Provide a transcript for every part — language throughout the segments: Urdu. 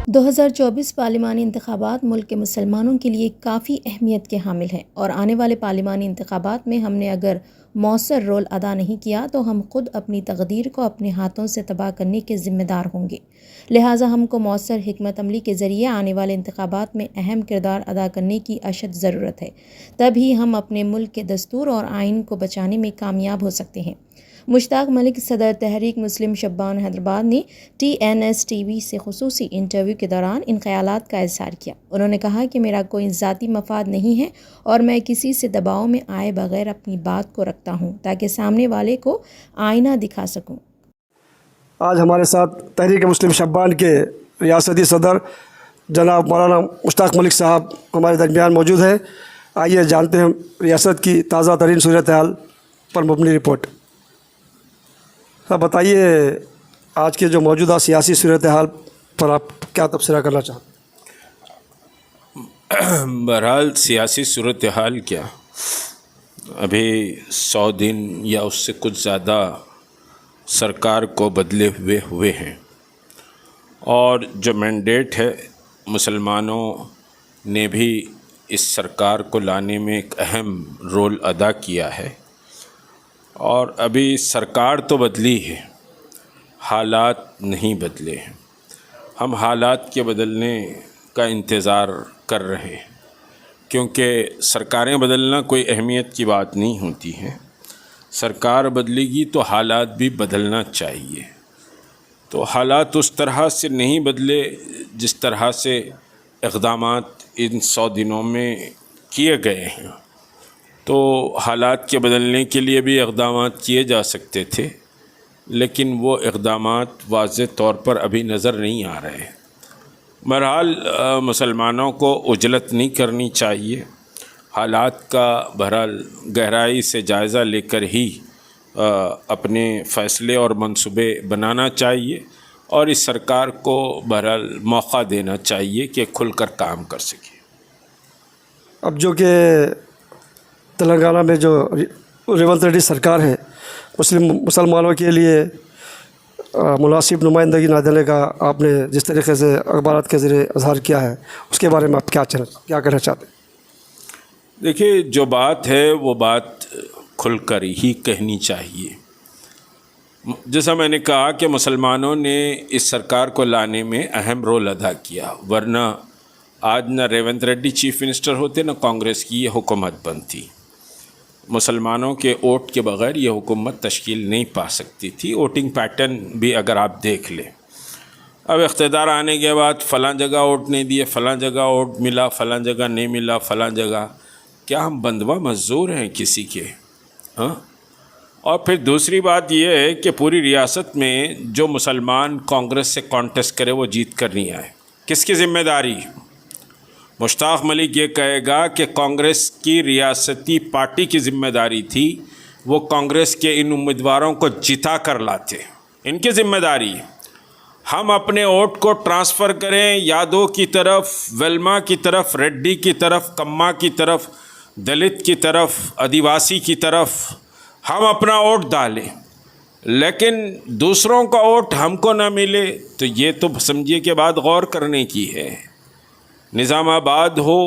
2024 پارلیمانی انتخابات ملک کے مسلمانوں کے لیے کافی اہمیت کے حامل ہیں اور آنے والے پارلیمانی انتخابات میں ہم نے اگر مؤثر رول ادا نہیں کیا تو ہم خود اپنی تقدیر کو اپنے ہاتھوں سے تباہ کرنے کے ذمہ دار ہوں گے۔ لہٰذا ہم کو مؤثر حکمت عملی کے ذریعے آنے والے انتخابات میں اہم کردار ادا کرنے کی اشد ضرورت ہے، تبھی ہم اپنے ملک کے دستور اور آئین کو بچانے میں کامیاب ہو سکتے ہیں۔ مشتاق ملک صدر تحریک مسلم شبان حیدرآباد نے TNS-TV سے خصوصی انٹرویو کے دوران ان خیالات کا اظہار کیا۔ انہوں نے کہا کہ میرا کوئی ذاتی مفاد نہیں ہے اور میں کسی سے دباؤ میں آئے بغیر اپنی بات کو رکھتا ہوں تاکہ سامنے والے کو آئینہ دکھا سکوں۔ آج ہمارے ساتھ تحریک مسلم شبان کے ریاستی صدر جناب مولانا مشتاق ملک صاحب ہمارے درمیان موجود ہیں۔ آئیے جانتے ہیں ریاست کی تازہ ترین صورتحال پر مبنی رپورٹ۔ صاحب بتائیے، آج کے جو موجودہ سیاسی صورتحال پر آپ کیا تبصرہ کرنا چاہتے ہیں؟ بہرحال سیاسی صورتحال کیا، ابھی 100 دن یا اس سے کچھ زیادہ سرکار کو بدلے ہوئے ہیں، اور جو مینڈیٹ ہے مسلمانوں نے بھی اس سرکار کو لانے میں ایک اہم رول ادا کیا ہے، اور ابھی سرکار تو بدلی ہے، حالات نہیں بدلے ہیں۔ ہم حالات کے بدلنے کا انتظار کر رہے ہیں، کیونکہ سرکاریں بدلنا کوئی اہمیت کی بات نہیں ہوتی ہے۔ سرکار بدلے گی تو حالات بھی بدلنا چاہیے، تو حالات اس طرح سے نہیں بدلے جس طرح سے اقدامات ان 100 دنوں میں کیے گئے ہیں، تو حالات کے بدلنے کے لیے بھی اقدامات کیے جا سکتے تھے، لیکن وہ اقدامات واضح طور پر ابھی نظر نہیں آ رہے۔ بہرحال مسلمانوں کو عجلت نہیں کرنی چاہیے، حالات کا بہرحال گہرائی سے جائزہ لے کر ہی اپنے فیصلے اور منصوبے بنانا چاہیے، اور اس سرکار کو بہرحال موقع دینا چاہیے کہ کھل کر کام کر سکے۔ اب جو کہ تلنگانہ میں جو ریونت ریڈی سرکار ہے، مسلمانوں کے لیے مناسب نمائندگی نہ دینے کا آپ نے جس طریقے سے اخبارات کے ذریعے اظہار کیا ہے، اس کے بارے میں آپ کیا کہنا چاہتے ہیں؟ دیکھیے، جو بات ہے وہ بات کھل کر ہی کہنی چاہیے۔ جیسا میں نے کہا کہ مسلمانوں نے اس سرکار کو لانے میں اہم رول ادا کیا، ورنہ آج نہ ریونت ریڈی چیف منسٹر ہوتے نہ کانگریس کی یہ حکومت بنتی۔ مسلمانوں کے ووٹ کے بغیر یہ حکومت تشکیل نہیں پا سکتی تھی۔ ووٹنگ پیٹرن بھی اگر آپ دیکھ لیں، اب اقتدار آنے کے بعد فلاں جگہ ووٹ نہیں دیے، فلاں جگہ ووٹ ملا، فلاں جگہ نہیں ملا، فلاں جگہ، کیا ہم بندوا مزدور ہیں کسی کے؟ ہاں۔ اور پھر دوسری بات یہ ہے کہ پوری ریاست میں جو مسلمان کانگریس سے کانٹیسٹ کرے وہ جیت کر نہیں آئے، کس کی ذمہ داری؟ مشتاق ملک یہ کہے گا کہ کانگریس کی ریاستی پارٹی کی ذمہ داری تھی، وہ کانگریس کے ان امیدواروں کو جتا کر لاتے، ان کی ذمہ داری۔ ہم اپنے ووٹ کو ٹرانسفر کریں یادو کی طرف، ویلما کی طرف، ریڈی کی طرف، کما کی طرف، دلت کی طرف، آدیواسی کی طرف، ہم اپنا ووٹ ڈالیں، لیکن دوسروں کا ووٹ ہم کو نہ ملے تو یہ تو سمجھیے کہ بات غور کرنے کی ہے۔ نظام آباد ہو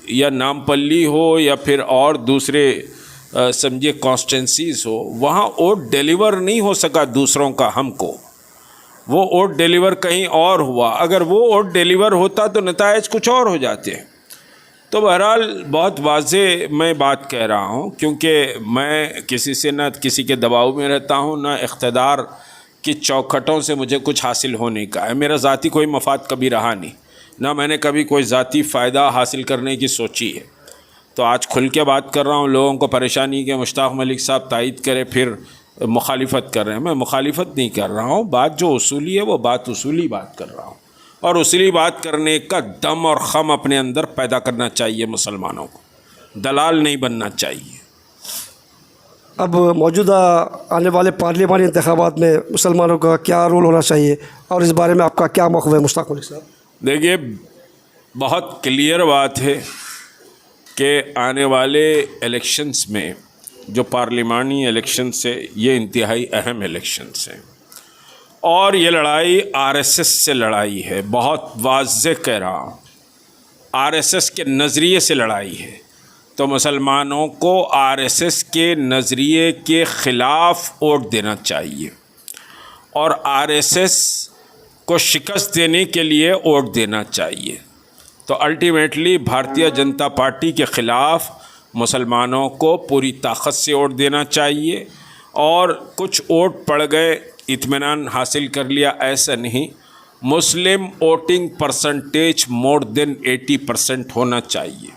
یا نامپلی ہو یا پھر اور دوسرے سمجھیے کانسٹینسیز ہو، وہاں ووٹ ڈیلیور نہیں ہو سکا دوسروں کا ہم کو، وہ ووٹ ڈیلیور کہیں اور ہوا۔ اگر وہ ووٹ ڈیلیور ہوتا تو نتائج کچھ اور ہو جاتے۔ تو بہرحال بہت واضح میں بات کہہ رہا ہوں، کیونکہ میں کسی سے نہ کسی کے دباؤ میں رہتا ہوں، نہ اقتدار کی چوکھٹوں سے مجھے کچھ حاصل ہونے کا ہے۔ میرا ذاتی کوئی مفاد کبھی رہا نہیں، نہ میں نے کبھی کوئی ذاتی فائدہ حاصل کرنے کی سوچی ہے۔ تو آج کھل کے بات کر رہا ہوں، لوگوں کو پریشانی کہ مشتاق ملک صاحب تائید کرے پھر مخالفت کر رہے ہیں۔ میں مخالفت نہیں کر رہا ہوں، بات جو اصولی ہے وہ بات اصولی بات کر رہا ہوں، اور اصولی بات کرنے کا دم اور خم اپنے اندر پیدا کرنا چاہیے مسلمانوں کو، دلال نہیں بننا چاہیے۔ اب موجودہ آنے والے پارلیمانی انتخابات میں مسلمانوں کا کیا رول ہونا چاہیے، اور اس بارے میں آپ کا کیا موقف ہے مشتاق ملک صاحب؟ دیکھیے، بہت کلیئر بات ہے کہ آنے والے الیکشنز میں جو پارلیمانی الیکشنز ہے یہ انتہائی اہم الیکشنز ہیں، اور یہ لڑائی RSS سے لڑائی ہے، بہت واضح کہہ رہا ہوں، RSS کے نظریے سے لڑائی ہے۔ تو مسلمانوں کو RSS کے نظریے کے خلاف ووٹ دینا چاہیے اور RSS کو شکست دینے کے لیے ووٹ دینا چاہیے۔ تو الٹیمیٹلی بھارتیہ جنتا پارٹی کے خلاف مسلمانوں کو پوری طاقت سے ووٹ دینا چاہیے، اور کچھ ووٹ پڑ گئے اطمینان حاصل کر لیا، ایسا نہیں۔ مسلم ووٹنگ پرسنٹیج مور دین 80% ہونا چاہیے،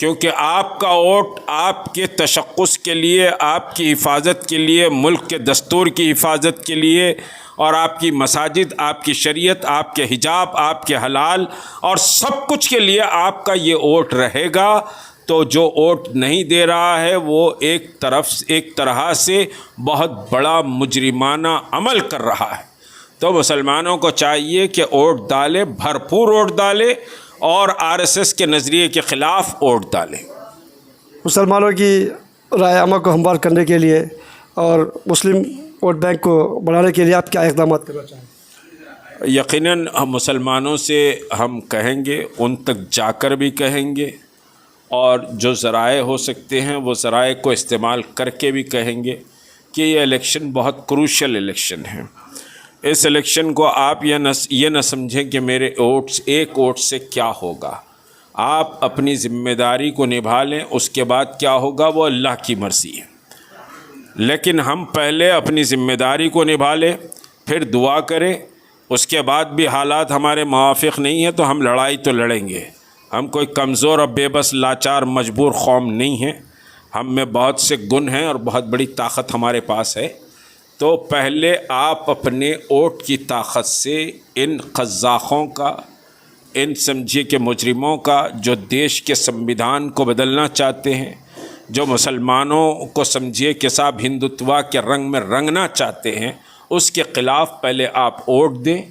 کیونکہ آپ کا ووٹ آپ کے تشخص کے لیے، آپ کی حفاظت کے لیے، ملک کے دستور کی حفاظت کے لیے، اور آپ کی مساجد، آپ کی شریعت، آپ کے حجاب، آپ کے حلال اور سب کچھ کے لیے آپ کا یہ ووٹ رہے گا۔ تو جو ووٹ نہیں دے رہا ہے وہ ایک طرح سے بہت بڑا مجرمانہ عمل کر رہا ہے۔ تو مسلمانوں کو چاہیے کہ ووٹ ڈالے، بھرپور ووٹ ڈالے، اور RSS کے نظریے کے خلاف ووٹ ڈالے۔ مسلمانوں کی رائے عامہ کو ہموار کرنے کے لیے اور مسلم ووٹ بینک کو بڑھانے کے لیے آپ کیا اقدامات کرنا چاہیں؟ یقیناً ہم مسلمانوں سے ہم کہیں گے، ان تک جا کر بھی کہیں گے، اور جو ذرائع ہو سکتے ہیں وہ ذرائع کو استعمال کر کے بھی کہیں گے کہ یہ الیکشن بہت کروشل الیکشن ہے۔ اس الیکشن کو آپ یہ نہ سمجھیں کہ میرے ایک ووٹ سے کیا ہوگا۔ آپ اپنی ذمہ داری کو نبھا لیں، اس کے بعد کیا ہوگا وہ اللہ کی مرضی ہے، لیکن ہم پہلے اپنی ذمہ داری کو نبھا لیں، پھر دعا کریں۔ اس کے بعد بھی حالات ہمارے موافق نہیں ہیں تو ہم لڑائی تو لڑیں گے۔ ہم کوئی کمزور اور بے بس لاچار مجبور قوم نہیں ہیں، ہم میں بہت سے گن ہیں اور بہت بڑی طاقت ہمارے پاس ہے۔ تو پہلے آپ اپنے ووٹ کی طاقت سے ان قزاقوں کا، ان سمجھیے کہ مجرموں کا، جو دیش کے سمویدھان کو بدلنا چاہتے ہیں، جو مسلمانوں کو سمجھیے کہ صاحب ہندوتوا کے رنگ میں رنگنا چاہتے ہیں، اس کے خلاف پہلے آپ ووٹ دیں،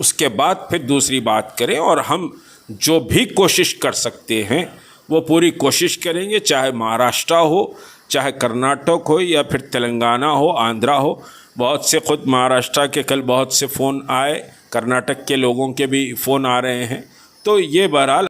اس کے بعد پھر دوسری بات کریں۔ اور ہم جو بھی کوشش کر سکتے ہیں وہ پوری کوشش کریں گے، چاہے مہاراشٹر ہو، چاہے کرناٹک ہو، یا پھر تلنگانہ ہو، آندھرا ہو۔ بہت سے خود مہاراشٹر کے کل بہت سے فون آئے، کرناٹک کے لوگوں کے بھی فون آ رہے ہیں۔ تو یہ بہرحال